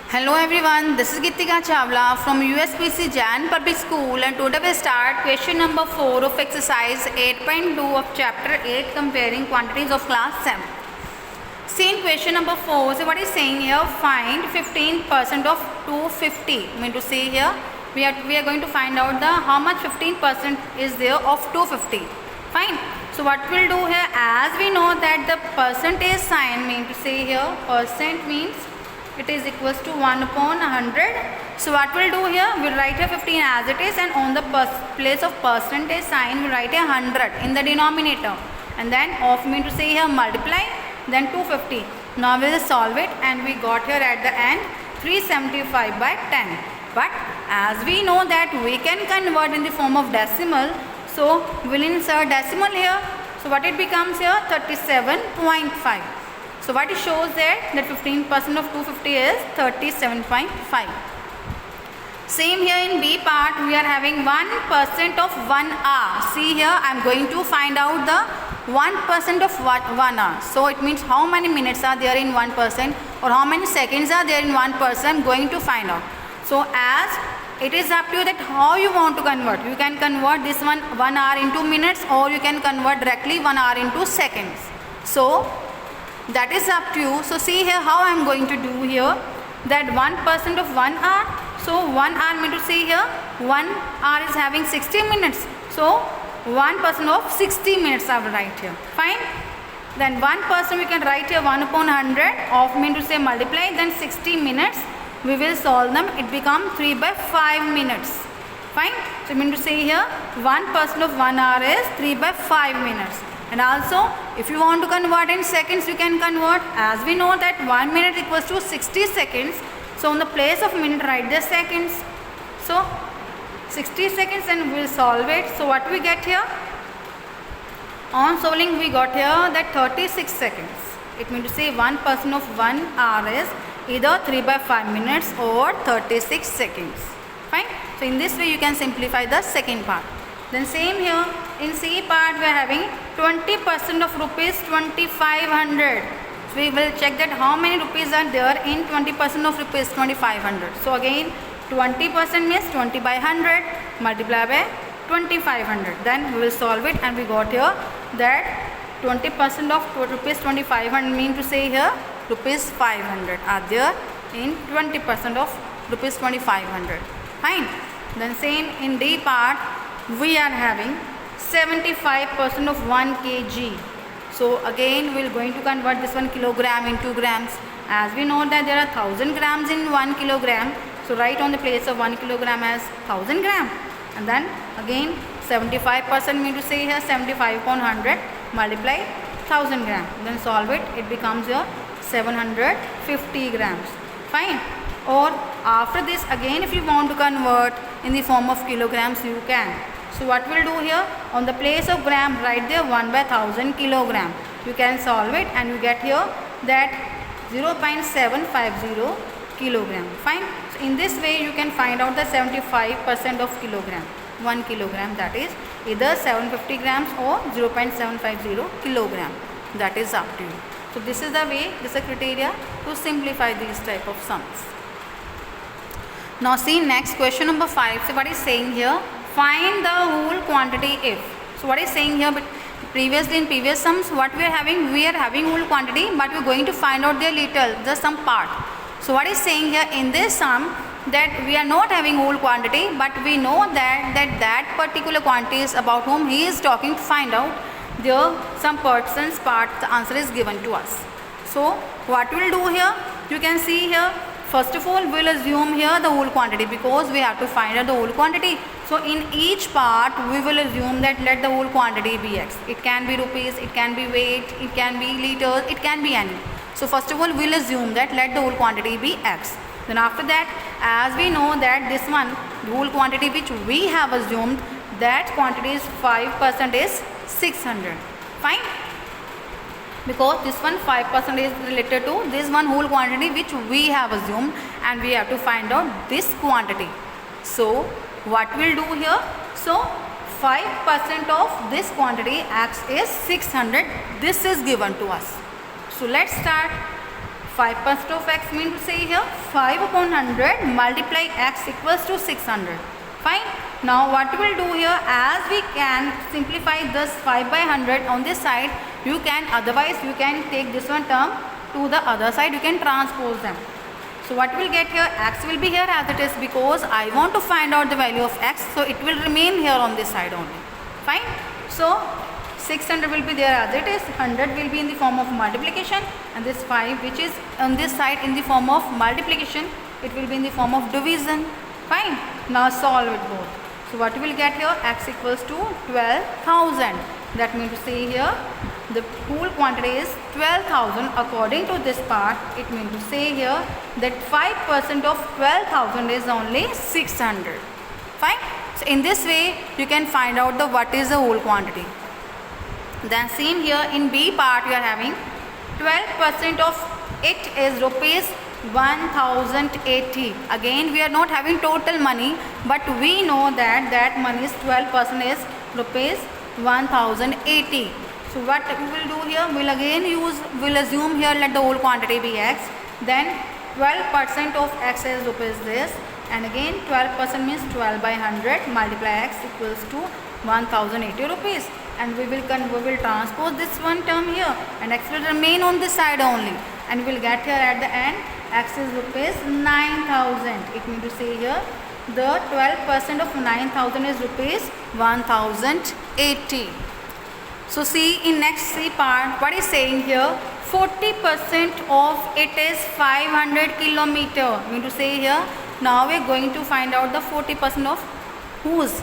Hello everyone, this is Gitika Chawla from USPC Jan Public School, and today we start question number 4 of exercise 8.2 of chapter 8 comparing quantities of class 7. See in question number 4, so what is saying here, find 15% of 250. I mean to say here we are going to find out the how much 15% is there of 250. Fine. So what we'll do here, as we know that the percentage sign mean to say here percent means it is equals to 1 upon 100. So what we'll do here, we'll write here 15 as it is, and on the place of percentage sign we'll write a 100 in the denominator, and then of mean to say here multiply, then 250. Now we'll solve it, and we got here at the end 375 by 10. But as we know that we can convert in the form of decimal, so we'll insert decimal here. So what it becomes here, 37.5. So what it shows there, that 15% of 250 is 37.5. Same here in B part, we are having 1% of 1 hour. See here, I am going to find out the 1% of 1 hour. So it means how many minutes are there in 1% or how many seconds are there in 1%, I am going to find out. So as it is up to you that how you want to convert. You can convert this 1 hour into minutes, or you can convert directly 1 hour into seconds. So that is up to you. So see here how I am going to do here, that 1% of 1 hour. So 1 hour mean to say here 1 hour is having 60 minutes. So 1% of 60 minutes I will write here. Fine. Then 1% we can write here 1 upon 100 of mean to say multiply, then 60 minutes. We will solve them. It becomes 3 by 5 minutes. Fine. So mean to say here 1% of 1 hour is 3 by 5 minutes. And also if you want to convert in seconds, you can convert. As we know that 1 minute equals to 60 seconds. So on the place of minute write the seconds. So 60 seconds, and we will solve it. So what we get here, on solving we got here that 36 seconds. It means to say 1% of 1 hour is either 3 by 5 minutes or 36 seconds. Fine. So in this way you can simplify the second part. Then same here in C part we are having 20% of rupees 2500. So we will check that how many rupees are there in 20% of rupees 2500. So again 20% means 20 by 100 multiplied by 2500. Then we will solve it, and we got here that 20% of rupees 2500 mean to say here rupees 500 are there in 20% of rupees 2500. Fine. Then same in D part we are having 75% of 1 kg. So again we are going to convert this 1 kilogram into grams. As we know that there are 1000 grams in 1 kilogram. So write on the place of 1 kilogram as 1000 gram. And then again 75% mean to say here 75 upon 100 multiply 1000 gram. Then solve it. It becomes here 750 grams. Fine. Or after this again if you want to convert in the form of kilograms, you can. So what we'll do here, on the place of gram write there 1 by 1000 kilogram. You can solve it, and you get here that 0.750 kilogram. Fine. So in this way you can find out the 75% of kilogram. 1 kilogram, that is either 750 grams or 0.750 kilogram. That is up to you. So this is the way, this is a criteria to simplify these type of sums. Now see next question number 5. So what is saying here, find the whole quantity if. So what is saying here, but previously in previous sums what we are having whole quantity, but we are going to find out their little, just some part. So what is saying here in this sum, that we are not having whole quantity, but we know that particular quantity is about whom he is talking. To find out there some person's part, the answer is given to us. So what we will do here, you can see here, first of all we will assume here the whole quantity, because we have to find out the whole quantity. So in each part we will assume that let the whole quantity be x. It can be rupees, it can be weight, it can be liters, it can be any. So first of all we will assume that let the whole quantity be x. Then after that, as we know that this one, the whole quantity which we have assumed, that quantity is 5% is 600. Fine. Because this one 5% is related to this one whole quantity which we have assumed, and we have to find out this quantity. So what we'll do here, so 5% of this quantity x is 600. This is given to us. So let's start. 5% of x mean to say here 5 upon 100 multiply x equals to 600. Fine. Now what we will do here, as we can simplify this 5 by 100 on this side, you can take this one term to the other side, you can transpose them. So what we will get here, x will be here as it is because I want to find out the value of x, so it will remain here on this side only. Fine. So 600 will be there as it is, 100 will be in the form of multiplication, and this 5 which is on this side in the form of multiplication, it will be in the form of division. Fine. Now solve it both. So what we will get here, x equals to 12,000. That means to say here the whole quantity is 12,000 according to this part. It means to say here that 5% of 12,000 is only 600. Fine. So in this way you can find out the what is the whole quantity. Then same here in B part we are having 12% of it is rupees 1080. Again we are not having total money, but we know that that money is 12% is rupees 1080. So what we will do here, we'll assume here let the whole quantity be x, then 12% of x is rupees this, and again 12% means 12 by 100 multiply x equals to 1080 rupees, and we will transpose this one term here, and x will remain on this side only, and we will get here at the end x is rupees 9,000. It means to say here the 12% of 9,000 is rupees 1080. So see in next C part what is saying here, 40% of it is 500 kilometer. Mean to say here now we are going to find out the 40% of whose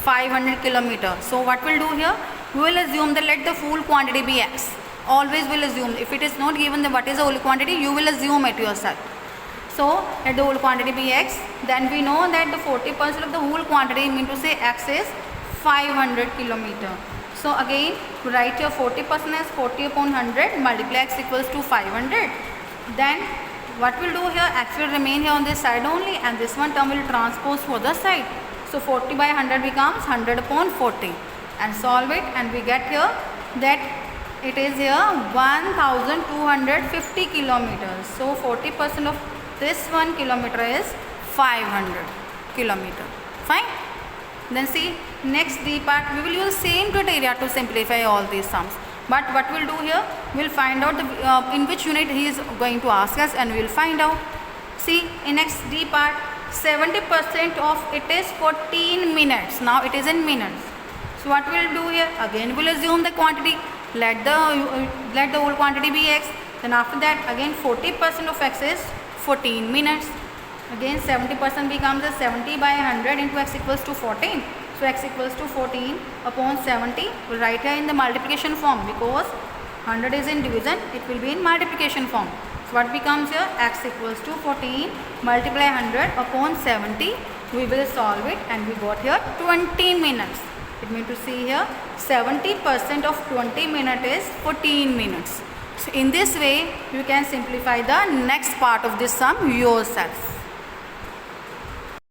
500 kilometer. So what we'll do here, we will assume that let the full quantity be x. Always will assume, if it is not given then what is the whole quantity, you will assume it yourself. So let the whole quantity be x, then we know that the 40% of the whole quantity mean to say x is 500 kilometer. So again write here 40% as 40 upon 100 multiply x equals to 500. Then what we'll do here, x will remain here on this side only, and this one term will transpose to other side. So 40 by 100 becomes 100 upon 40, and solve it, and we get here that it is here 1250 kilometers. So 40% of this 1 kilometer is 500 kilometer. Fine. Then see next D part, we will use same criteria to simplify all these sums, but what we'll do here, we'll find out the in which unit he is going to ask us, and we will find out. See in next D part, 70% of it is 14 minutes. Now it is in minutes. So what we'll do here, again we'll assume the quantity, let the whole quantity be x, then after that again 40% of x is 14 minutes. Again 70% becomes a 70 by 100 into x equals to 14. So x equals to 14 upon 70, we'll write here in the multiplication form because 100 is in division, it will be in multiplication form. So what becomes here, x equals to 14 multiply 100 upon 70, we will solve it, and we got here 20 minutes. It means to see here 70% of 20 minutes is 14 minutes. So in this way you can simplify the next part of this sum yourself.